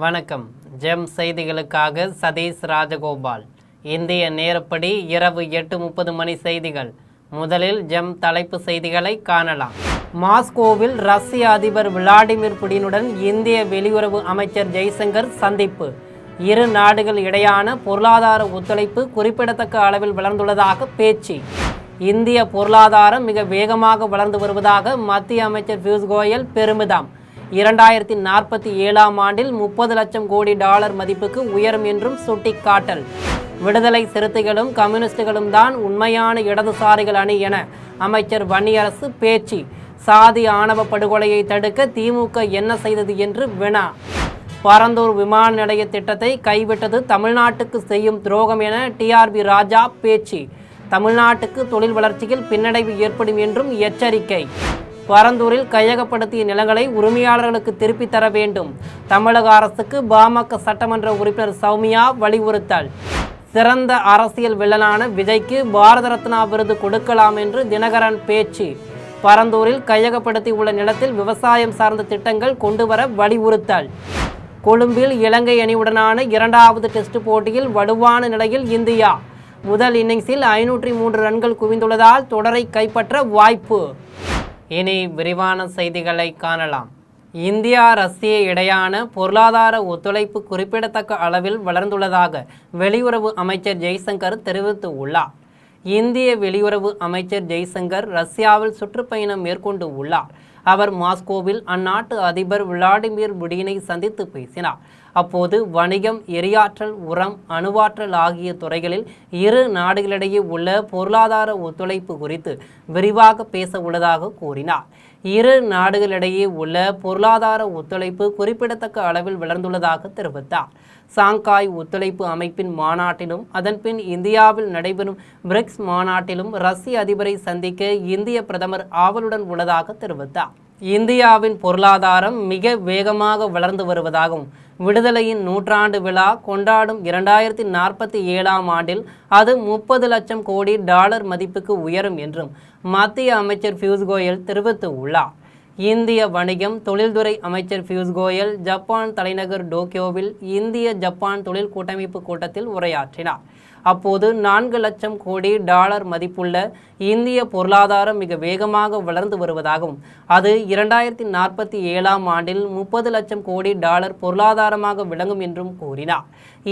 வணக்கம். ஜெம் செய்திகளுக்காக சதீஷ் ராஜகோபால். இந்திய நேரப்படி இரவு 8:30 மணி செய்திகள். முதலில் ஜெம் தலைப்பு செய்திகளை காணலாம். மாஸ்கோவில் ரஷ்ய அதிபர் விளாடிமிர் புடினுடன் இந்திய வெளியுறவு அமைச்சர் ஜெய்சங்கர் சந்திப்பு. இரு நாடுகள் இடையான பொருளாதார ஒத்துழைப்பு குறிப்பிடத்தக்க அளவில் வளர்ந்துள்ளதாக பேச்சு. இந்திய பொருளாதாரம் மிக வேகமாக வளர்ந்து வருவதாக மத்திய அமைச்சர் பியூஷ் கோயல் பெருமிதம். 2047ஆம் ஆண்டில் 30 லட்சம் கோடி டாலர் மதிப்புக்கு உயரும் என்றும் சுட்டிக்காட்டல். விடுதலை சிறுத்தைகளும் கம்யூனிஸ்டுகளும் தான் உண்மையான இடதுசாரிகள் அணி என அமைச்சர் வன்னியரசு பேச்சு. சாதி ஆணவ படுகொலையை தடுக்க திமுக என்ன செய்தது என்று வினா. பரந்தூர் விமான நிலைய திட்டத்தை கைவிட்டது தமிழ்நாட்டுக்கு செய்யும் துரோகம் என டிஆர்பி ராஜா பேச்சு. தமிழ்நாட்டுக்கு தொழில் வளர்ச்சியில் பின்னடைவு ஏற்படும் என்றும் எச்சரிக்கை. பரந்தூரில் கையகப்படுத்திய நிலங்களை உரிமையாளர்களுக்கு திருப்பி தர வேண்டும். தமிழக அரசுக்கு பாமக சட்டமன்ற உறுப்பினர் சௌமியா வலியுறுத்தல். சிறந்த அரசியல் வில்லனான விஜய்க்கு பாரத ரத்னா விருது கொடுக்கலாம் என்று தினகரன் பேச்சு. பரந்தூரில் கையகப்படுத்தி உள்ள நிலத்தில் விவசாயம் சார்ந்த திட்டங்கள் கொண்டுவர வலியுறுத்தல். கொழும்பில் இலங்கை அணியுடனான 2வது டெஸ்ட் போட்டியில் வலுவான நிலையில் இந்தியா. முதல் இன்னிங்ஸில் 503 ரன்கள் குவிந்துள்ளதால் தொடரை கைப்பற்ற வாய்ப்பு. இனி விரிவான செய்திகளை காணலாம். இந்தியா ரஷ்ய இடையான பொருளாதார ஒத்துழைப்பு குறிப்பிடத்தக்க அளவில் வளர்ந்துள்ளதாக வெளியுறவு அமைச்சர் ஜெய்சங்கர் தெரிவித்துள்ளார். இந்திய வெளியுறவு அமைச்சர் ஜெய்சங்கர் ரஷ்யாவில் சுற்றுப்பயணம் மேற்கொண்டு உள்ளார். அவர் மாஸ்கோவில் அந்நாட்டு அதிபர் விளாடிமிர் புடினை சந்தித்து பேசினார். அப்போது வணிகம், எரியாற்றல், உரம், அணுவாற்றல் ஆகிய துறைகளில் இரு நாடுகளிடையே உள்ள பொருளாதார ஒத்துழைப்பு குறித்து விரிவாக பேச உள்ளதாக கூறினார். இரு நாடுகளிடையே உள்ள பொருளாதார ஒத்துழைப்பு குறிப்பிடத்தக்க அளவில் வளர்ந்துள்ளதாக தெரிவித்தார். சாங்காய் ஒத்துழைப்பு அமைப்பின் மாநாட்டிலும் அதன்பின் இந்தியாவில் நடைபெறும் பிரிக்ஸ் மாநாட்டிலும் ரஷ்ய அதிபரை சந்திக்க இந்திய பிரதமர் ஆவலுடன் உள்ளதாக தெரிவித்தார். இந்தியாவின் பொருளாதாரம் மிக வேகமாக வளர்ந்து வருவதாகவும் விடுதலையின் 100ஆண்டு விழா கொண்டாடும் 2047ஆம் ஆண்டில் அது 30 லட்சம் கோடி டாலர் மதிப்புக்கு உயரும் என்றும் மத்திய அமைச்சர் பியூஷ் கோயல் தெரிவித்துள்ளார். இந்திய வணிகம் தொழில்துறை அமைச்சர் பியூஷ் கோயல் ஜப்பான் தலைநகர் டோக்கியோவில் இந்திய ஜப்பான் தொழில் கூட்டமைப்பு கூட்டத்தில் உரையாற்றினார். அப்போது 4 லட்சம் கோடி டாலர் மதிப்புள்ள இந்திய பொருளாதாரம் மிக வேகமாக வளர்ந்து வருவதாகவும் அது 2047ஆம் ஆண்டில் 30 லட்சம் கோடி டாலர் பொருளாதாரமாக விளங்கும் என்றும் கூறினார்.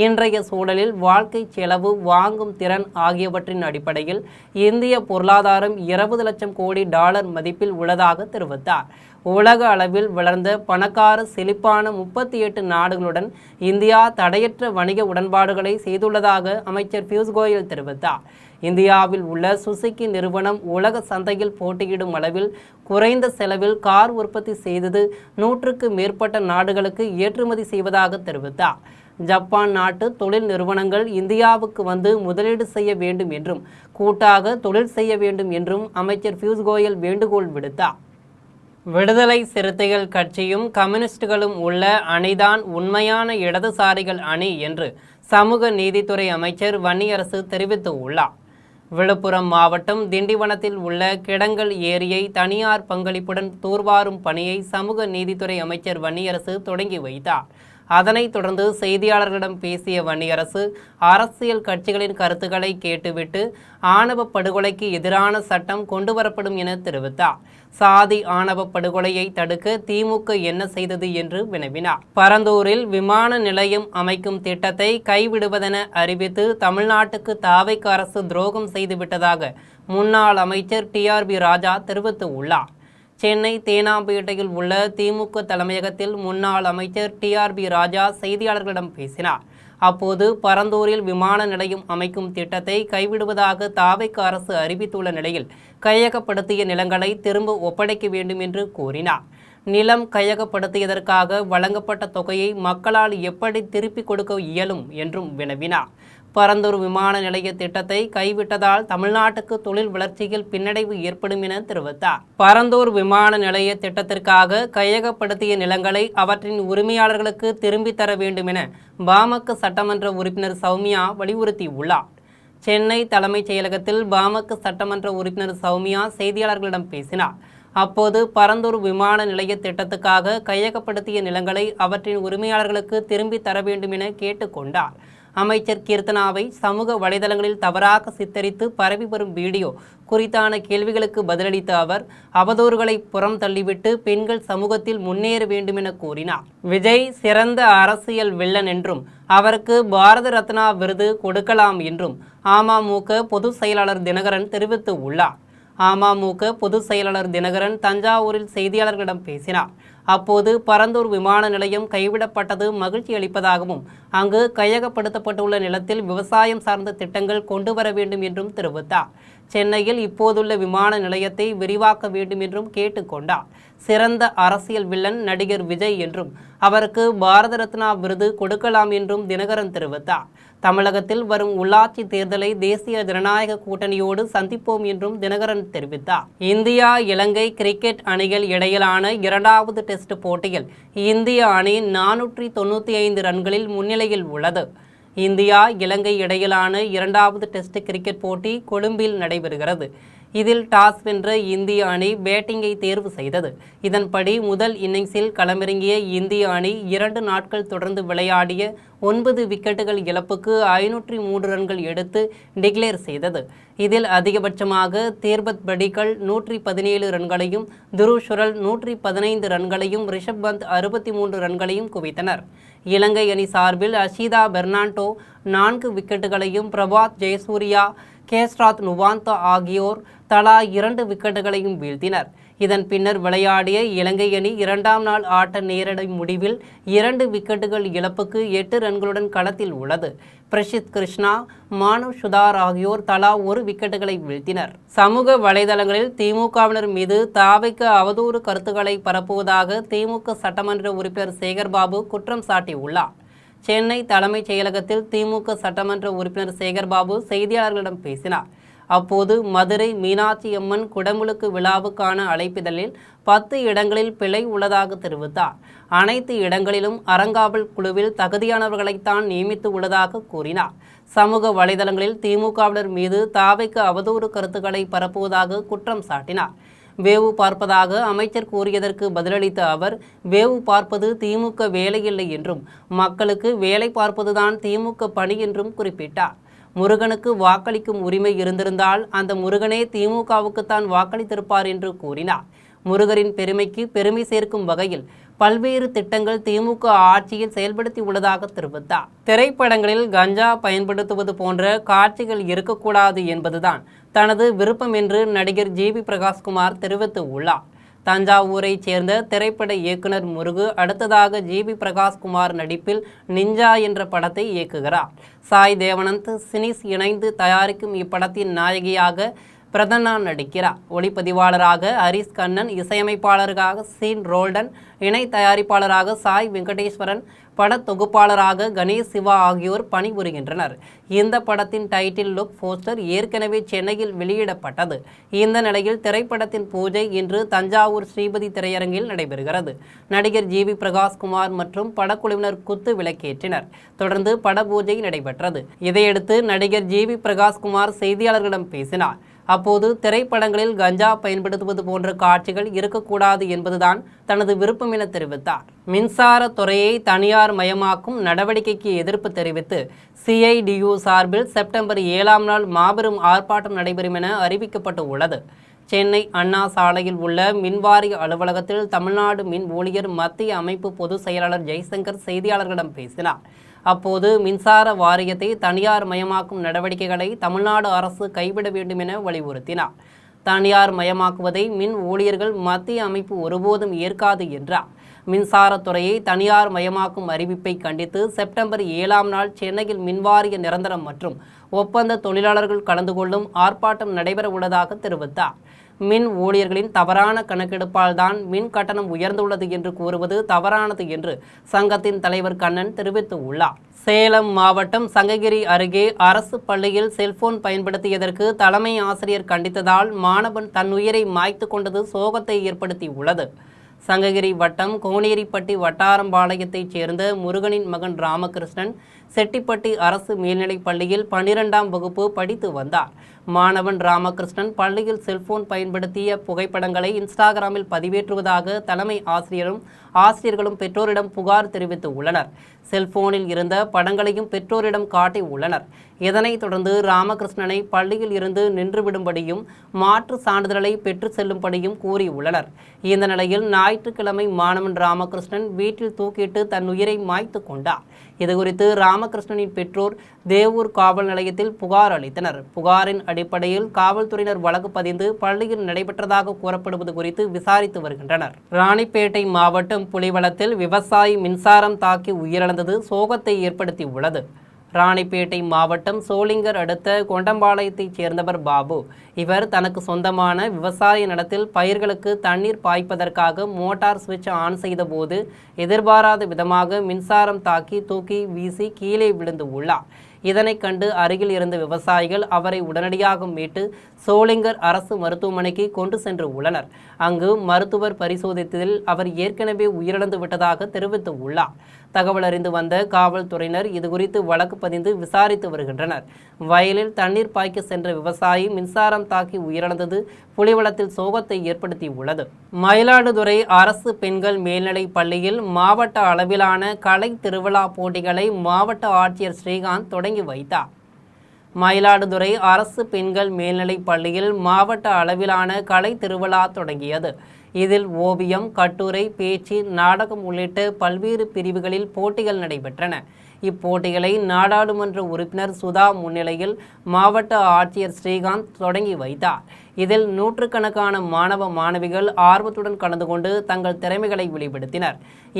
இன்றைய சூழலில் வாழ்க்கை செலவு, வாங்கும் திறன் ஆகியவற்றின் அடிப்படையில் இந்திய பொருளாதாரம் 20 லட்சம் கோடி டாலர் மதிப்பில் உள்ளதாக தெரிவித்தார். உலக அளவில் வளர்ந்த பணக்கார செழிப்பான 38 நாடுகளுடன் இந்தியா தடையற்ற வணிக உடன்பாடுகளை செய்துள்ளதாக அமைச்சர் பியூஷ் கோயல் தெரிவித்தார். இந்தியாவில் உள்ள சுசுகி நிறுவனம் உலக சந்தையில் போட்டியிடும் அளவில் குறைந்த செலவில் கார் உற்பத்தி செய்தது 100க்கு மேற்பட்ட நாடுகளுக்கு ஏற்றுமதி செய்வதாக தெரிவித்தார். ஜப்பான் நாட்டு தொழில் நிறுவனங்கள் இந்தியாவுக்கு வந்து முதலீடு செய்ய வேண்டும் என்றும் கூட்டாக தொழில் செய்ய வேண்டும் என்றும் அமைச்சர் பியூஷ் கோயல் வேண்டுகோள் விடுத்தார். விடுதலை சிறுத்தைகள் கட்சியும் கம்யூனிஸ்டுகளும் உள்ள அணிதான் உண்மையான இடதுசாரிகள் அணி என்று சமூக நீதித்துறை அமைச்சர் வன்னியரசு தெரிவித்துள்ளார். விழுப்புரம் மாவட்டம் திண்டிவனத்தில் உள்ள கிடங்கல் ஏரியை தனியார் பங்களிப்புடன் தூர்வாரும் பணியை சமூக நீதித்துறை அமைச்சர் வன்னியரசு தொடங்கி வைத்தார். அதனைத் தொடர்ந்து செய்தியாளர்களிடம் பேசிய வன்னியரசு அரசியல் கட்சிகளின் கருத்துக்களை கேட்டுவிட்டு ஆணவ படுகொலைக்கு எதிரான சட்டம் கொண்டுவரப்படும் என தெரிவித்தார். சாதி ஆணவ படுகொலையை தடுக்க திமுக என்ன செய்தது என்று வினவினார். பரந்தூரில் விமான நிலையம் அமைக்கும் திட்டத்தை கைவிடுவதென அறிவித்து தமிழ்நாட்டுக்கு தாவைக்கு அரசு துரோகம் செய்துவிட்டதாக முன்னாள் அமைச்சர் டிஆர்பி ராஜா தெரிவித்துள்ளார். சென்னை தேனாம்பேட்டையில் உள்ள திமுக தலைமையகத்தில் முன்னாள் அமைச்சர் டிஆர்பி ராஜா செய்தியாளர்களிடம் பேசினார். அப்போது பரந்தூரில் விமான நிலையம் அமைக்கும் திட்டத்தை கைவிடுவதாக தாவைக்கு அரசு அறிவித்துள்ள நிலையில் கையகப்படுத்திய நிலங்களை திரும்ப ஒப்படைக்க வேண்டும் என்று கூறினார். நிலம் கையகப்படுத்தியதற்காக வழங்கப்பட்ட தொகையை மக்களால் எப்படி திருப்பிக் கொடுக்க இயலும் என்றும் வினவினார். பரந்தூர் விமான நிலைய திட்டத்தை கைவிட்டதால் தமிழ்நாட்டுக்கு தொழில் வளர்ச்சியில் பின்னடைவு ஏற்படும் என தெரிவித்தார். பரந்தூர் விமான நிலைய திட்டத்திற்காக கையகப்படுத்திய நிலங்களை அவற்றின் உரிமையாளர்களுக்கு திரும்பி தர வேண்டும் என பாமக சட்டமன்ற உறுப்பினர் சௌமியா வலியுறுத்தியுள்ளார். சென்னை தலைமைச் செயலகத்தில் பாமக சட்டமன்ற உறுப்பினர் சௌமியா செய்தியாளர்களிடம் பேசினார். அப்போது பரந்தூர் விமான நிலைய திட்டத்துக்காக கையகப்படுத்திய நிலங்களை அவற்றின் உரிமையாளர்களுக்கு திரும்பி தர வேண்டும் என கேட்டுக்கொண்டார். அமைச்சர் கீர்த்தனாவை சமூக வலைதளங்களில் தவறாக சித்தரித்து பரவி வரும் வீடியோ குறித்தான கேள்விகளுக்கு பதிலளித்த அவர் அவதூறுகளை புறம் தள்ளிவிட்டு பெண்கள் சமூகத்தில் முன்னேற வேண்டும் என கூறினார். விஜய் சிறந்த அரசியல் வில்லன் என்றும் அவருக்கு பாரத ரத்னா விருது கொடுக்கலாம் என்றும் அமமுக பொதுச் செயலாளர் தினகரன் தெரிவித்து உள்ளார். அமமுக பொதுச் செயலாளர் தினகரன் தஞ்சாவூரில் செய்தியாளர்களிடம் பேசினார். அப்போது பரந்தூர் விமான நிலையம் கைவிடப்பட்டது மகிழ்ச்சி அளிப்பதாகவும் அங்கு கையகப்படுத்தப்பட்டுள்ள நிலத்தில் விவசாயம் சார்ந்த திட்டங்கள் கொண்டு வர வேண்டும் என்றும் தெரிவித்தார். சென்னையில் இப்போதுள்ள விமான நிலையத்தை விரிவாக்க வேண்டும் என்றும் கேட்டுக்கொண்டார். சிறந்த அரசியல் வில்லன் நடிகர் விஜய் என்றும் அவருக்கு பாரத ரத்னா விருது கொடுக்கலாம் என்றும் தினகரன் தெரிவித்தார். தமிழகத்தில் வரும் உள்ளாட்சி தேர்தலை தேசிய ஜனநாயக கூட்டணியோடு சந்திப்போம் என்றும் தினகரன் தெரிவித்தார். இந்தியா இலங்கை கிரிக்கெட் அணிகள் இடையிலான இரண்டாவது டெஸ்ட் போட்டியில் இந்திய அணி 495 ரன்களில் முன்னிலையில் உள்ளது. இந்தியா இலங்கை இடையிலான இரண்டாவது டெஸ்ட் கிரிக்கெட் போட்டி கொழும்பில் நடைபெறுகிறது. இதில் டாஸ் வென்ற இந்திய அணி பேட்டிங்கை தேர்வு செய்தது. இதன்படி முதல் இன்னிங்ஸில் களமிறங்கிய இந்திய அணி 2 நாட்கள் தொடர்ந்து விளையாடிய 9 விக்கெட்டுகள் இழப்புக்கு 503 ரன்கள் எடுத்து டிக்ளேர் செய்தது. இதில் அதிகபட்சமாக தேர்பத் படிக்கல் 117 ரன்களையும், துருவ் சுரல் 115 ரன்களையும், ரிஷப் பந்த் 63 ரன்களையும் குவித்தனர். இலங்கை அணி சார்பில் அஷிதா பெர்னாண்டோ 4 விக்கெட்டுகளையும், பிரபாத் ஜெயசூர்யா, கேஸ்ராத் நுவாந்தா ஆகியோர் தலா 2 விக்கெட்டுகளையும் வீழ்த்தினர். இதன் பின்னர் விளையாடிய இலங்கை அணி 2ஆம் நாள் ஆட்ட நேரடி முடிவில் 2 விக்கெட்டுகள் இழப்புக்கு 8 ரன்களுடன் களத்தில் உள்ளது. பிரசித் கிருஷ்ணா, மானு சுதார் ஆகியோர் தலா 1 விக்கெட்டுகளை வீழ்த்தினர். சமூக வலைதளங்களில் திமுகவினர் மீது தாவைக்கு அவதூறு கருத்துக்களை பரப்புவதாக திமுக சட்டமன்ற உறுப்பினர் சேகர்பாபு குற்றம் சாட்டியுள்ளார். சென்னை தலைமைச் செயலகத்தில் திமுக சட்டமன்ற உறுப்பினர் சேகர்பாபு செய்தியாளர்களிடம் பேசினார். அப்போது மதுரை மீனாட்சி அம்மன் குடமுழுக்கு விழாவுக்கான அழைப்பிதழில் 10 இடங்களில் பிழை உள்ளதாக தெரிவித்தார். அனைத்து இடங்களிலும் அறங்காவல் குழுவில் தகுதியானவர்களைத்தான் நியமித்து உள்ளதாக கூறினார். சமூக வலைதளங்களில் திமுகவினர் மீது தாவைக்கு அவதூறு கருத்துக்களை பரப்புவதாக குற்றம் சாட்டினார். வேவு பார்ப்பதாக அமைச்சர் கூறியதற்கு பதிலளித்த அவர், வேவு பார்ப்பது திமுக வேலையில்லை என்றும் மக்களுக்கு வேலை பார்ப்பதுதான் திமுக பணி என்றும் குறிப்பிட்டார். முருகனுக்கு வாக்களிக்கும் உரிமை இருந்திருந்தால் அந்த முருகனே திமுகவுக்குத்தான் வாக்களித்திருப்பார் என்று கூறினார். முருகரின் பெருமைக்கு பெருமை சேர்க்கும் வகையில் பல்வேறு திட்டங்கள் திமுக ஆட்சியில் செயல்படுத்தி உள்ளதாக தெரிவித்தார். திரைப்படங்களில் கஞ்சா பயன்படுத்துவது போன்ற காட்சிகள் இருக்கக்கூடாது என்பதுதான் தனது விருப்பம் என்று நடிகர் ஜிவி பிரகாஷ்குமார் தெரிவித்து உள்ளார். தஞ்சாவூரைச் சேர்ந்த திரைப்பட இயக்குனர் முருகு அடுத்ததாக ஜிவி பிரகாஷ்குமார் நடிப்பில் நிஞ்சா என்ற படத்தை இயக்குகிறார். சாய் தேவானந்த், சினிஸ் இணைந்து தயாரிக்கும் இப்படத்தின் நாயகியாக பிரதன்னா நடிக்கிறார். ஒளிப்பதிவாளராக ஹரிஸ் கண்ணன், இசையமைப்பாளராக சீன் ரோல்டன், இணை தயாரிப்பாளராக சாய் வெங்கடேஸ்வரன், பட தொகுப்பாளராக கணேஷ் சிவா ஆகியோர் பணிபுரிகின்றனர். இந்த படத்தின் டைட்டில் லுக் போஸ்டர் ஏற்கனவே சென்னையில் வெளியிடப்பட்டது. இந்த நிலையில் திரைப்படத்தின் பூஜை இன்று தஞ்சாவூர் ஸ்ரீபதி திரையரங்கில் நடைபெறுகிறது. நடிகர் ஜிவி பிரகாஷ்குமார் மற்றும் படக்குழுவினர் குத்து விளக்கேற்றினர். தொடர்ந்து பட பூஜை நடைபெற்றது. இதையடுத்து நடிகர் ஜிவி பிரகாஷ்குமார் செய்தியாளர்களிடம் பேசினார். அப்போது திரைப்படங்களில் கஞ்சா பயன்படுத்துவது போன்ற காட்சிகள் இருக்கக்கூடாது என்பதுதான் தனது விருப்பம் என தெரிவித்தார். மின்சார துறையை தனியார் மயமாக்கும் நடவடிக்கைக்கு எதிர்ப்பு தெரிவித்து CIDU சார்பில் செப்டம்பர் 7ஆம் நாள் மாபெரும் ஆர்ப்பாட்டம் நடைபெறும் என அறிவிக்கப்பட்டு உள்ளது. சென்னை அண்ணா சாலையில் உள்ள மின்வாரிய அலுவலகத்தில் தமிழ்நாடு மின் ஊழியர் மத்திய அமைப்பு பொதுச் செயலாளர் ஜெய்சங்கர் செய்தியாளர்களிடம் பேசினார். அப்போது மின்சார வாரியத்தை தனியார் மயமாக்கும் நடவடிக்கைகளை தமிழ்நாடு அரசு கைவிட வேண்டும் என வலியுறுத்தினார். தனியார் மயமாக்குவதை மின் ஊழியர்கள் மத்திய அமைப்பு ஒருபோதும் ஏற்காது என்றார். மின்சாரத்துறையை தனியார் மயமாக்கும் அறிவிப்பை கண்டித்து செப்டம்பர் 7ஆம் நாள் சென்னையில் மின்வாரிய நிரந்தரம் மற்றும் ஒப்பந்த தொழிலாளர்கள் கலந்து கொள்ளும் ஆர்ப்பாட்டம் நடைபெற உள்ளதாக தெரிவித்தார். மின் ஊழியர்களின் தவறான கணக்கெடுப்பால் தான் மின் கட்டணம் உயர்ந்துள்ளது என்று கூறுவது தவறானது என்று சங்கத்தின் தலைவர் கண்ணன் தெரிவித்துள்ளார். சேலம் மாவட்டம் சங்ககிரி அருகே அரசு பள்ளியில் செல்போன் பயன்படுத்தியதற்கு தலைமை ஆசிரியர் கண்டித்ததால் மாணவன் தன் உயிரை மாய்த்து கொண்டது சோகத்தை ஏற்படுத்தியுள்ளது. சங்ககிரி வட்டம் கோனேரிப்பட்டி வட்டாரம்பாளையத்தைச் சேர்ந்த முருகனின் மகன் ராமகிருஷ்ணன் செட்டிப்பட்டி அரசு மேல்நிலைப் பள்ளியில் 12ஆம் வகுப்பு படித்து வந்தார். மாணவன் ராமகிருஷ்ணன் பள்ளியில் செல்போன் பயன்படுத்திய புகைப்படங்களை இன்ஸ்டாகிராமில் பதிவேற்றுவதாக தலைமை ஆசிரியர்களும் பெற்றோரிடம் புகார் தெரிவித்து உள்ளனர். செல்போனில் இருந்த படங்களையும் பெற்றோரிடம் காட்டி உள்ளனர். இதனைத் தொடர்ந்து ராமகிருஷ்ணனை பள்ளியில் இருந்து நின்றுவிடும்படியும் மாற்று சான்றிதழை பெற்று செல்லும்படியும் கூறியுள்ளனர். இந்த நிலையில் ஞாயிற்றுக்கிழமை மாணவன் ராமகிருஷ்ணன் வீட்டில் தூக்கிட்டு தன் உயிரை மாய்த்து கொண்டார். இதுகுறித்து ராமகிருஷ்ணனின் பெற்றோர் தேவூர் காவல் நிலையத்தில் புகார் அளித்தனர். புகாரின் அடிப்படையில் காவல்துறையினர் வழக்கு பதிந்து பள்ளியில் நடைபெற்றதாக கூறப்படுவது குறித்து விசாரித்து வருகின்றனர். ராணிப்பேட்டை மாவட்டம் புலிவலத்தில் விவசாயி மின்சாரம் தாக்கி உயிரிழந்தது சோகத்தை ஏற்படுத்தி உள்ளது. ராணிப்பேட்டை மாவட்டம் சோளிங்கர் அடுத்த கொண்டம்பாளையத்தைச் சேர்ந்தவர் பாபு. இவர் தனக்கு சொந்தமான விவசாய நிலத்தில் பயிர்களுக்கு தண்ணீர் பாய்ப்பதற்காக மோட்டார் சுவிட்ச் ஆன் செய்தபோது எதிர்பாராத விதமாக மின்சாரம் தாக்கி தூக்கி வீசி கீழே விழுந்து உள்ளார். இதனை கண்டு அருகில் இருந்த விவசாயிகள் அவரை உடனடியாக மீட்டு சோளிங்கர் அரசு மருத்துவமனைக்கு கொண்டு சென்று உள்ளனர். அங்கு மருத்துவர் பரிசோதித்ததில் அவர் ஏற்கனவே உயிரிழந்து விட்டதாக தெரிவித்து உள்ளார். தகவல் அறிந்து வந்த காவல்துறையினர் இதுகுறித்து வழக்கு பதிந்து விசாரித்து வருகின்றனர். வயலில் தண்ணீர் பாய்க்க சென்ற விவசாயி மின்சாரம் தாக்கி உயிரிழந்தது புலிவலத்தில் சோகத்தை ஏற்படுத்தி உள்ளது. மயிலாடுதுறை அரசு பெண்கள் மேல்நிலைப் பள்ளியில் மாவட்ட அளவிலான கலை திருவிழா போட்டிகளை மாவட்ட ஆட்சியர் ஸ்ரீகாந்த் தொடங்கி வைத்தார். மயிலாடுதுறை அரசு பெண்கள் மேல்நிலைப் பள்ளியில் மாவட்ட அளவிலான கலை திருவிழா தொடங்கியது. இதில் ஓவியம், கட்டுரை, பேச்சு, நாடகம் உள்ளிட்ட பல்வேறு பிரிவுகளில் போட்டிகள் நடைபெற்றன. இப்போட்டிகளை நாடாளுமன்ற உறுப்பினர் சுதா முன்னிலையில் மாவட்ட ஆட்சியர் ஸ்ரீகாந்த் தொடங்கி வைத்தார். இதில் நூற்றுக்கணக்கான மாணவ மாணவிகள் ஆர்வத்துடன் கலந்து கொண்டு தங்கள் திறமைகளை வெளிப்படுத்தினர்.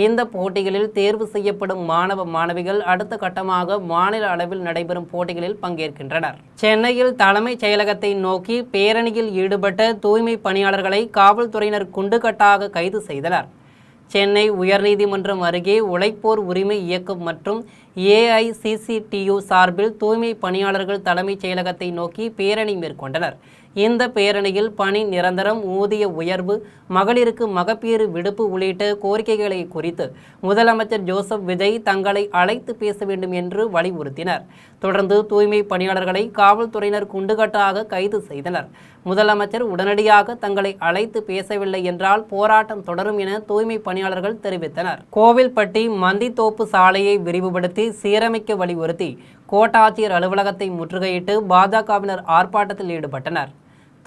இந்த போட்டிகளில் தேர்வு செய்யப்படும் மாணவ மாணவிகள் அடுத்த கட்டமாக மாநில அளவில் நடைபெறும் போட்டிகளில் பங்கேற்கின்றனர். சென்னையில் தலைமைச் செயலகத்தை நோக்கி பேரணியில் ஈடுபட்ட தூய்மை பணியாளர்களை காவல்துறையினர் குண்டுகட்டாக கைது செய்தனர். சென்னை உயர்நீதிமன்றம் அருகே உழைப்போர் உரிமை இயக்கம் மற்றும் AICCTU சார்பில் தூய்மை பணியாளர்கள் தலைமைச் செயலகத்தை நோக்கி பேரணி மேற்கொண்டனர். இந்த பேரணியில் பணி நிரந்தரம், ஊதிய உயர்வு, மகளிருக்கு மகப்பேறு விடுப்பு உள்ளிட்ட கோரிக்கைகளை குறித்து முதலமைச்சர் ஜோசப் விஜய் தங்களை அழைத்து பேச வேண்டும் என்று வலியுறுத்தினர். தொடர்ந்து தூய்மை பணியாளர்களை காவல்துறையினர் குண்டுகட்டாக கைது செய்தனர். முதலமைச்சர் உடனடியாக தங்களை அழைத்து பேசவில்லை என்றால் போராட்டம் தொடரும் என தூய்மை பணியாளர்கள் தெரிவித்தனர். கோவில்பட்டி மந்தித்தோப்பு சாலையை விரிவுபடுத்தி சீரமைக்க வலியுறுத்தி கோட்டாட்சியர் அலுவலகத்தை முற்றுகையிட்டு பாஜகவினர் ஆர்ப்பாட்டத்தில் ஈடுபட்டனர்.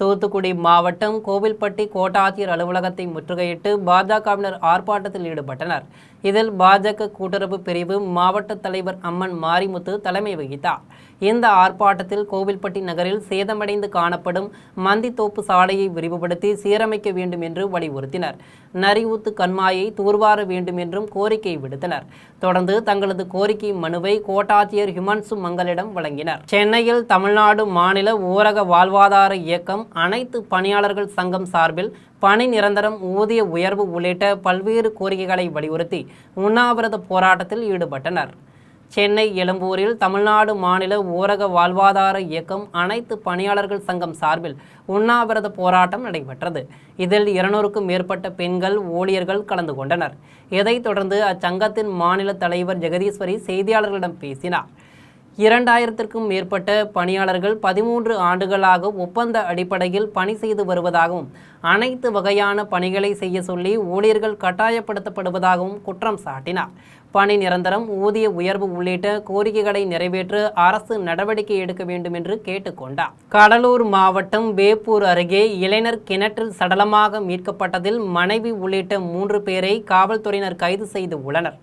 தூத்துக்குடி மாவட்டம் கோவில்பட்டி கோட்டாட்சியர் அலுவலகத்தை முற்றுகையிட்டு பாஜகவினர் ஆர்ப்பாட்டத்தில் ஈடுபட்டனர். இதில் பாஜக கூட்டுறவு பிரிவு மாவட்ட தலைவர் அம்மன் மாரிமுத்து தலைமை வகித்தார். இந்த ஆர்ப்பாட்டத்தில் கோவில்பட்டி நகரில் சேதமடைந்து காணப்படும் மந்தித்தோப்பு சாலையை விரிவுபடுத்தி சீரமைக்க வேண்டும் என்று வலியுறுத்தினர். நரிஊத்து கண்மாயை தூர்வார வேண்டும் என்றும் கோரிக்கை விடுத்தனர். தொடர்ந்து தங்களது கோரிக்கை மனுவை கோட்டாட்சியர் ஹிமன்சு மங்களிடம் வழங்கினர். சென்னையில் தமிழ்நாடு மாநில ஊரக வாழ்வாதார இயக்கம் அனைத்து பணியாளர்கள் சங்கம் சார்பில் பணி நிரந்தரம், ஊதிய உயர்வு உள்ளிட்ட பல்வேறு கோரிக்கைகளை வலியுறுத்தி உண்ணாவிரத போராட்டத்தில் ஈடுபட்டனர். சென்னை எழும்பூரில் தமிழ்நாடு மாநில ஊரக வாழ்வாதார இயக்கம் அனைத்து பணியாளர்கள் சங்கம் சார்பில் உண்ணாவிரத போராட்டம் நடைபெற்றது. இதில் 200க்கும் மேற்பட்ட பெண்கள் ஊழியர்கள் கலந்து கொண்டனர். இதைத் தொடர்ந்து அச்சங்கத்தின் மாநில தலைவர் ஜெகதீஸ்வரி செய்தியாளர்களிடம் பேசினார். 2000க்கும் மேற்பட்ட பணியாளர்கள் 13 ஆண்டுகளாக ஒப்பந்த அடிப்படையில் பணி செய்து வருவதாகவும் அனைத்து வகையான பணிகளை செய்ய சொல்லி ஊழியர்கள் கட்டாயப்படுத்தப்படுவதாகவும் குற்றம் சாட்டினார். பணி நிரந்தரம், ஊதிய உயர்வு உள்ளிட்ட கோரிக்கைகளை நிறைவேற்ற அரசு நடவடிக்கை எடுக்க வேண்டும் என்று கேட்டுக்கொண்டார். கடலூர் மாவட்டம் வேப்பூர் அருகே இளைஞர் கிணற்றில் சடலமாக மீட்கப்பட்டதில் மனைவி உள்ளிட்ட 3 பேரை காவல்துறையினர் கைது செய்து உள்ளனர்.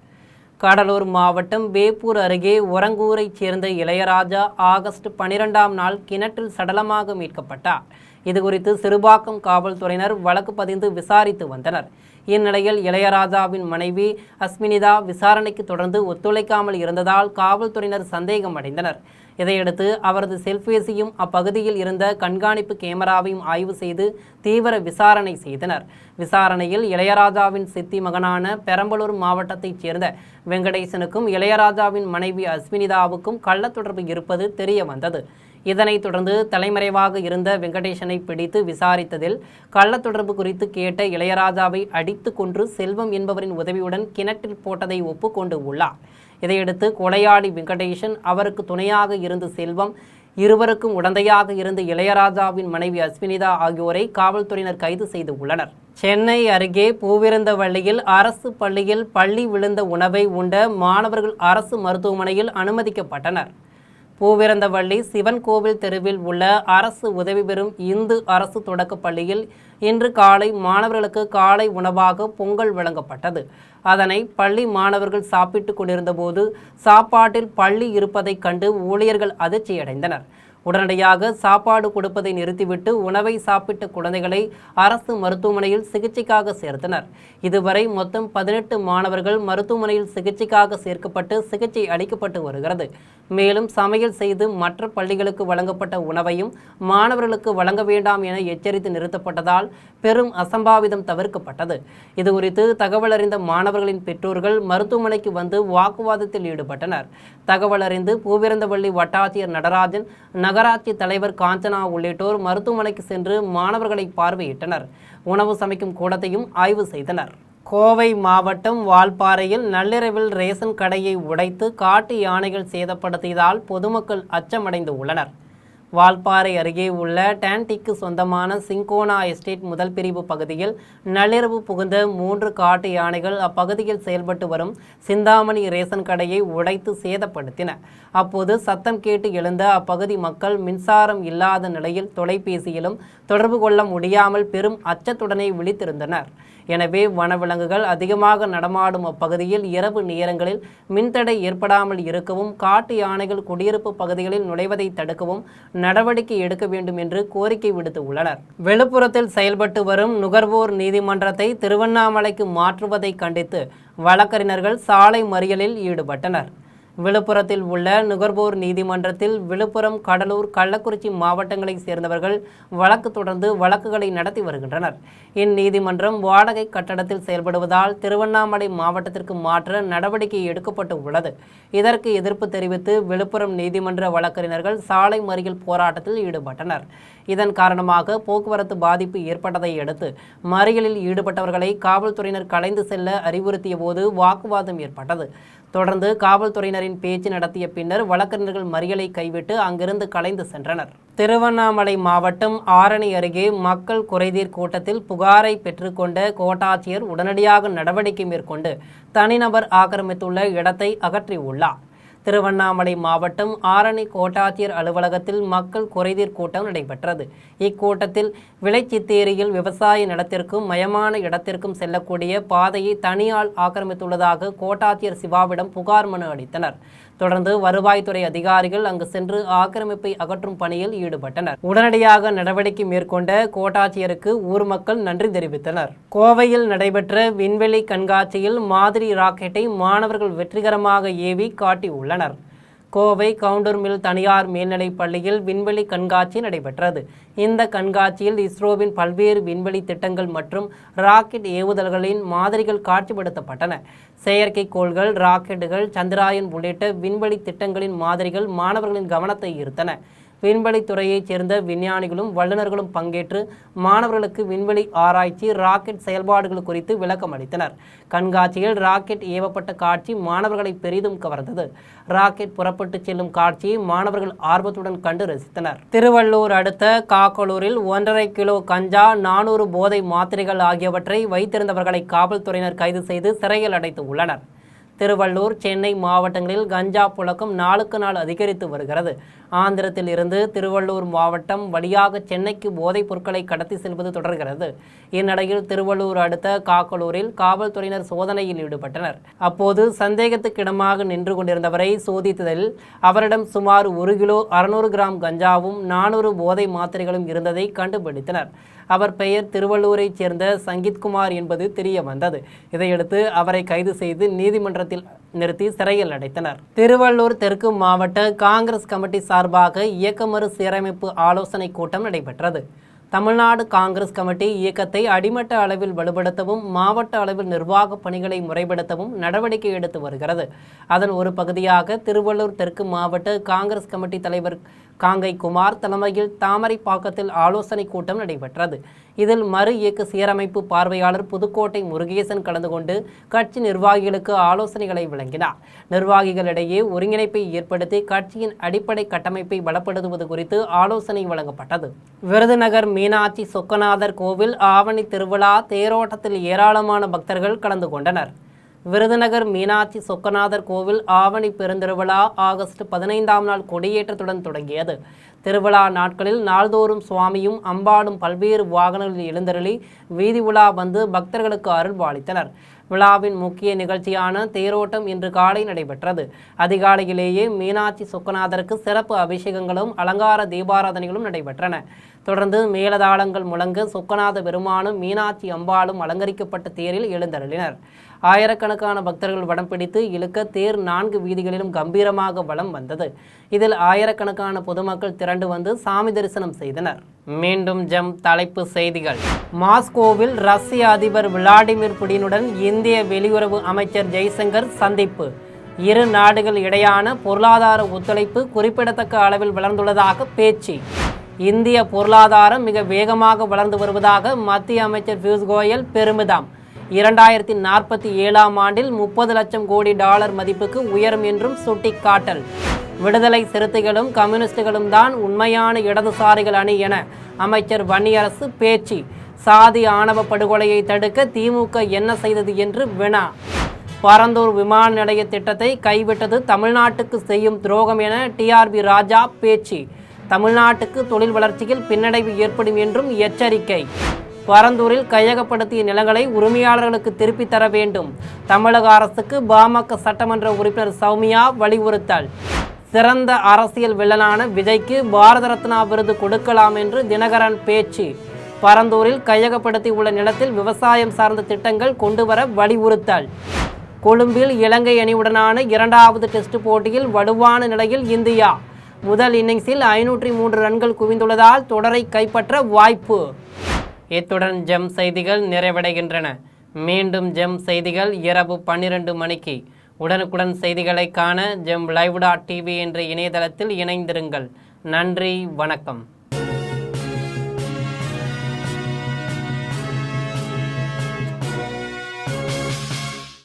கடலூர் மாவட்டம் வேப்பூர் அருகே ஒரங்கூரைச் சேர்ந்த இளையராஜா ஆகஸ்ட் 12ஆம் நாள் கிணற்றில் சடலமாக மீட்கப்பட்டார். இதுகுறித்து சிறுபாக்கம் காவல்துறையினர் வழக்கு பதிந்து விசாரித்து வந்தனர். இந்நிலையில் இளையராஜாவின் மனைவி அஸ்மினிதா விசாரணைக்கு தொடர்ந்து ஒத்துழைக்காமல் இருந்ததால் காவல்துறையினர் சந்தேகம் அடைந்தனர். இதையடுத்து அவரது செல்பேசியும் அப்பகுதியில் இருந்த கண்காணிப்பு கேமராவையும் ஆய்வு செய்து தீவிர விசாரணை செய்தனர். விசாரணையில் இளையராஜாவின் சித்தி மகனான பெரம்பலூர் மாவட்டத்தைச் சேர்ந்த வெங்கடேசனுக்கும் இளையராஜாவின் மனைவி அஸ்மினிதாவுக்கும் கள்ள தொடர்பு இருப்பது தெரிய வந்தது. இதனைத் தொடர்ந்து தலைமறைவாக இருந்த வெங்கடேசனை பிடித்து விசாரித்ததில் கள்ள தொடர்பு குறித்து கேட்ட இளையராஜாவை அடித்து கொன்று செல்வம் என்பவரின் உதவியுடன் கிணற்றில் போட்டதை ஒப்புக்கொண்டு உள்ளார். இதையடுத்து கொலையாளி வெங்கடேசன், அவருக்கு துணையாக இருந்த செல்வம் இருவருக்கும் உடந்தையாக இருந்த இளையராஜாவின் மனைவி அஸ்வினிதா ஆகியோரை காவல்துறையினர் கைது செய்து உள்ளனர். சென்னை அருகே பூவிருந்தவள்ளியில் அரசு பள்ளியில் பள்ளி விழுந்த உணவை உண்ட மாணவர்கள் அரசு மருத்துவமனையில் அனுமதிக்கப்பட்டனர். பூவிருந்தவள்ளி சிவன் கோவில் தெருவில் உள்ள அரசு உதவி பெறும் இந்து அரசு தொடக்கப் பள்ளியில் இன்று காலை மாணவர்களுக்கு காலை உணவாக பொங்கல் வழங்கப்பட்டது. அதனை பள்ளி மாணவர்கள் சாப்பிட்டு கொண்டிருந்த போது சாப்பாட்டில் பள்ளி இருப்பதைக் கண்டு ஊழியர்கள் அதிர்ச்சியடைந்தனர். உடனடியாக சாப்பாடு கொடுப்பதை நிறுத்திவிட்டு உணவை சாப்பிட்ட குழந்தைகளை அரசு மருத்துவமனையில் சிகிச்சைக்காக சேர்த்தனர். இதுவரை மொத்தம் 18 மாணவர்கள் மருத்துவமனையில் சிகிச்சைக்காக சேர்க்கப்பட்டு சிகிச்சை அளிக்கப்பட்டு வருகிறது. மேலும் சமையல் செய்து மற்ற பள்ளிகளுக்கு வழங்கப்பட்ட உணவையும் மாணவர்களுக்கு வழங்க வேண்டாம் என எச்சரித்து நிறுத்தப்பட்டதால் பெரும் அசம்பாவிதம் தவிர்க்கப்பட்டது. இதுகுறித்து தகவல் அறிந்த மாணவர்களின் பெற்றோர்கள் மருத்துவமனைக்கு வந்து வாக்குவாதத்தில் ஈடுபட்டனர். தகவல் அறிந்து பூவிருந்தவள்ளி வட்டாட்சியர் நடராஜன், நகராட்சி தலைவர் காஞ்சனா உள்ளிட்டோர் மருத்துவமனைக்கு சென்று மாணவர்களை பார்வையிட்டனர். உணவு சமைக்கும் கூடத்தையும் ஆய்வு செய்தனர். கோவை மாவட்டம் வால்பாறையில் நள்ளிரவில் ரேஷன் கடையை உடைத்து காட்டு யானைகள் சேதப்படுத்தியதால் பொதுமக்கள் அச்சமடைந்து உள்ளனர். வால்பாறை அருகே உள்ள டான்டிக்கு சொந்தமான சிங்கோனா எஸ்டேட் முதல் பிரிவு பகுதியில் நள்ளிரவு புகுந்த 3 காட்டு யானைகள் அப்பகுதியில் செயல்பட்டு வரும் சிந்தாமணி ரேஷன் கடையை உடைத்து சேதப்படுத்தின. அப்போது சத்தம் கேட்டு எழுந்த அப்பகுதி மக்கள் மின்சாரம் இல்லாத நிலையில் தொலைபேசியிலும் தொடர்பு கொள்ள முடியாமல் பெரும் அச்சத்துடனே விழித்திருந்தனர். எனவே வனவிலங்குகள் அதிகமாக நடமாடும் அப்பகுதியில் இரவு நேரங்களில் மின்தடை ஏற்படாமல் இருக்கவும் காட்டு யானைகள் குடியிருப்பு பகுதிகளில் நுழைவதை தடுக்கவும் நடவடிக்கை எடுக்க வேண்டும் என்று கோரிக்கை விடுத்து உள்ளனர். விழுப்புரத்தில் செயல்பட்டு வரும் நுகர்வோர் நீதிமன்றத்தை திருவண்ணாமலைக்கு மாற்றுவதை கண்டித்து வழக்கறிஞர்கள் சாலை மறியலில் ஈடுபட்டனர். விழுப்புரத்தில் உள்ள நுகர்வோர் நீதிமன்றத்தில் விழுப்புரம், கடலூர், கள்ளக்குறிச்சி மாவட்டங்களைச் சேர்ந்தவர்கள் வழக்கு தொடர்ந்து வழக்குகளை நடத்தி வருகின்றனர். இந்நீதிமன்றம் வாடகை கட்டடத்தில் செயல்படுவதால் திருவண்ணாமலை மாவட்டத்திற்கு மாற்ற நடவடிக்கை எடுக்கப்பட்டு உள்ளது. இதற்கு எதிர்ப்பு தெரிவித்து விழுப்புரம் நீதிமன்ற வழக்கறிஞர்கள் சாலை மறியல் போராட்டத்தில் ஈடுபட்டனர். இதன் காரணமாக போக்குவரத்து பாதிப்பு ஏற்பட்டதை அடுத்து மறியலில் ஈடுபட்டவர்களை காவல்துறையினர் கலைந்து செல்ல அறிவுறுத்திய போது வாக்குவாதம் ஏற்பட்டது. தொடர்ந்து காவல்துறையினரின் பேச்சு நடத்திய பின்னர் வழக்கறிஞர்கள் மறியலை கைவிட்டு அங்கிருந்து கலைந்து சென்றனர். திருவண்ணாமலை மாவட்டம் ஆரணி அருகே மக்கள் குறைதீர் கூட்டத்தில் புகாரை பெற்றுக்கொண்ட கோட்டாட்சியர் உடனடியாக நடவடிக்கை மேற்கொண்டு தனிநபர் ஆக்கிரமித்துள்ள இடத்தை அகற்றியுள்ளார். திருவண்ணாமலை மாவட்டம் ஆரணி கோட்டாட்சியர் அலுவலகத்தில் மக்கள் குறைதீர் கூட்டம் நடைபெற்றது. இக்கூட்டத்தில் விளைச்சித்தேரியில் விவசாய நிலத்திற்கும் மயமான இடத்திற்கும் செல்லக்கூடிய பாதையை தனியால் ஆக்கிரமித்துள்ளதாக கோட்டாட்சியர் சிவாவிடம் புகார் மனு அளித்தனர். தொடர்ந்து வருவாய்த்துறை அதிகாரிகள் அங்கு சென்று ஆக்கிரமிப்பை அகற்றும் பணியில் ஈடுபட்டனர். உடனடியாக நடவடிக்கை மேற்கொண்ட கோட்டாட்சியருக்கு ஊர் மக்கள் நன்றி தெரிவித்தனர். கோவையில் நடைபெற்ற விண்வெளி கண்காட்சியில் மாதிரி ராக்கெட்டை மாணவர்கள் வெற்றிகரமாக ஏவி காட்டியுள்ளனர். கோவை கவுண்டர் மில் தனியார் மேல்நிலைப் பள்ளியில் விண்வெளி கண்காட்சி நடைபெற்றது. இந்த கண்காட்சியில் இஸ்ரோவின் பல்வேறு விண்வெளி திட்டங்கள் மற்றும் ராக்கெட் ஏவுதல்களின் மாதிரிகள் காட்சிப்படுத்தப்பட்டன. செயற்கைக்கோள்கள், ராக்கெட்டுகள், சந்திராயன் உள்ளிட்ட விண்வெளி திட்டங்களின் மாதிரிகள் மாணவர்களின் கவனத்தை ஈர்த்தன. விண்வெளித்துறையைச் சேர்ந்த விஞ்ஞானிகளும் வல்லுநர்களும் பங்கேற்று மாணவர்களுக்கு விண்வெளி ஆராய்ச்சி, ராக்கெட் செயல்பாடுகள் குறித்து விளக்கம் அளித்தனர். கண்காட்சியில் ராக்கெட் ஏவப்பட்ட காட்சி மாணவர்களை பெரிதும் கவர்ந்தது. ராக்கெட் புறப்பட்டு செல்லும் காட்சியை மாணவர்கள் ஆர்வத்துடன் கண்டு ரசித்தனர். திருவள்ளூர் அடுத்த காக்கலூரில் 1.5 கிலோ கஞ்சா, 400 போதை மாத்திரைகள் ஆகியவற்றை வைத்திருந்தவர்களை காவல்துறையினர் கைது செய்து சிறையில் அடைத்து உள்ளனர். திருவள்ளூர், சென்னை மாவட்டங்களில் கஞ்சா புழக்கம் நாளுக்கு நாள் அதிகரித்து வருகிறது. ஆந்திரத்தில் இருந்து திருவள்ளூர் மாவட்டம் வழியாக சென்னைக்கு போதைப் பொருட்களை கடத்தி செல்வது தொடர்கிறது. இந்நிலையில் திருவள்ளூர் அடுத்த காக்கலூரில் காவல்துறையினர் சோதனையில் ஈடுபட்டனர். அப்போது சந்தேகத்துக்கிடமாக நின்று கொண்டிருந்தவரை சோதித்ததில் அவரிடம் சுமார் 1 கிலோ 600 கிராம் கஞ்சாவும் 400 போதை மாத்திரைகளும் இருந்ததை கண்டுபிடித்தனர். அவர் பெயர் திருவள்ளூரைச் சேர்ந்த சங்கீத்குமார் என்பது தெரிய வந்தது. இதையடுத்து அவரை கைது செய்து நீதிமன்றத்தில் நிறுத்தி சிறையில் அடைத்தனர். திருவள்ளூர் தெற்கு மாவட்ட காங்கிரஸ் கமிட்டி சார்பாக இயக்கமறு சீரமைப்பு ஆலோசனை கூட்டம் நடைபெற்றது. தமிழ்நாடு காங்கிரஸ் கமிட்டி இயக்கத்தை அடிமட்ட அளவில் வலுப்படுத்தவும் மாவட்ட அளவில் நிர்வாக பணிகளை முறைப்படுத்தவும் நடவடிக்கை எடுத்து வருகிறது. அதன் ஒரு பகுதியாக திருவள்ளூர் தெற்கு மாவட்ட காங்கிரஸ் கமிட்டி தலைவர் காங்கை குமார் தலைமையில் தாமரைப்பாக்கத்தில் ஆலோசனை கூட்டம் நடைபெற்றது. இதில் மறு இயக்க சீரமைப்பு பார்வையாளர் புதுக்கோட்டை முருகேசன் கலந்து கொண்டு கட்சி நிர்வாகிகளுக்கு ஆலோசனைகளை வழங்கினார். நிர்வாகிகளிடையே ஒருங்கிணைப்பை ஏற்படுத்தி கட்சியின் அடிப்படை கட்டமைப்பை பலப்படுத்துவது குறித்து ஆலோசனை வழங்கப்பட்டது. விருதுநகர் மீனாட்சி சொக்கநாதர் கோவில் ஆவணி திருவிழா தேரோட்டத்தில் ஏராளமான பக்தர்கள் கலந்து கொண்டனர். விருதுநகர் மீனாட்சி சொக்கநாதர் கோவில் ஆவணி பெருந்திருவிழா ஆகஸ்ட் 15ஆம் நாள் கொடியேற்றத்துடன் தொடங்கியது. திருவிழா நாட்களில் நாள்தோறும் சுவாமியும் அம்பாளும் பல்வேறு வாகனங்களில் எழுந்தருளி வீதி உலா வந்து பக்தர்களுக்கு அருள் பாலித்தனர். விழாவின் முக்கிய நிகழ்ச்சியான தேரோட்டம் இன்று காலை நடைபெற்றது. அதிகாலையிலேயே மீனாட்சி சொக்கநாதருக்கு சிறப்பு அபிஷேகங்களும் அலங்கார தீபாராதனைகளும் நடைபெற்றன. தொடர்ந்து மேலதாளங்கள் முழங்க சொக்கநாத பெருமானும் மீனாட்சி அம்பாளும் அலங்கரிக்கப்பட்ட தேரில் எழுந்தருளினர். ஆயிரக்கணக்கான பக்தர்கள் வடம் பிடித்து இழுக்க தேர் 4 வீதிகளிலும் கம்பீரமாக வலம் வந்தது. இதில் ஆயிரக்கணக்கான பொதுமக்கள் திரண்டு வந்து சாமி தரிசனம் செய்தனர். மீண்டும் தலைப்பு செய்திகள். மாஸ்கோவில் ரஷ்ய அதிபர் விளாடிமிர் புடினுடன் இந்திய வெளியுறவு அமைச்சர் ஜெய்சங்கர் சந்திப்பு. இரு நாடுகள் இடையான பொருளாதார ஒத்துழைப்பு குறிப்பிடத்தக்க அளவில் வளர்ந்துள்ளதாக பேச்சு. இந்திய பொருளாதாரம் மிக வேகமாக வளர்ந்து வருவதாக மத்திய அமைச்சர் பியூஷ் கோயல் பெருமிதம். 2047ஆம் ஆண்டில் 30 லட்சம் கோடி டாலர் மதிப்புக்கு உயரும் என்றும் சுட்டிக்காட்டல். விடுதலை சிறுத்தைகளும் கம்யூனிஸ்டுகளும் தான் உண்மையான இடதுசாரிகள் அணி என அமைச்சர் வன்னியரசு பேச்சு. சாதி ஆணவ படுகொலையை தடுக்க திமுக என்ன செய்தது என்று வினா. பரந்தூர் விமான நிலைய திட்டத்தை கைவிட்டது தமிழ்நாட்டுக்கு செய்யும் துரோகம் என டிஆர்பி ராஜா பேச்சு. தமிழ்நாட்டுக்கு தொழில் வளர்ச்சியில் பின்னடைவு ஏற்படும் என்றும் எச்சரிக்கை. பரந்தூரில் கையகப்படுத்திய நிலங்களை உரிமையாளர்களுக்கு திருப்பி தர வேண்டும். தமிழக அரசுக்கு பாமக சட்டமன்ற உறுப்பினர் சௌமியா வலியுறுத்தல். சிறந்த அரசியல் வில்லனான விஜய்க்கு பாரத ரத்னா விருது கொடுக்கலாம் என்று தினகரன் பேச்சு. பரந்தூரில் கையகப்படுத்தி உள்ள நிலத்தில் விவசாயம் சார்ந்த திட்டங்கள் கொண்டுவர வலியுறுத்தல். கொழும்பில் இலங்கை அணியுடனான 2வது டெஸ்ட் போட்டியில் வலுவான நிலையில் இந்தியா. முதல் இன்னிங்ஸில் 503 ரன்கள் குவிந்துள்ளதால் தொடரை கைப்பற்ற வாய்ப்பு. இத்துடன் செய்திகள் நிறைவடைகின்றன. மீண்டும் செய்திகள் இரவு 12 மணிக்கு. உடனுக்குடன் செய்திகளை காண live.tv என்ற இணையதளத்தில் இணைந்திருங்கள். நன்றி, வணக்கம்.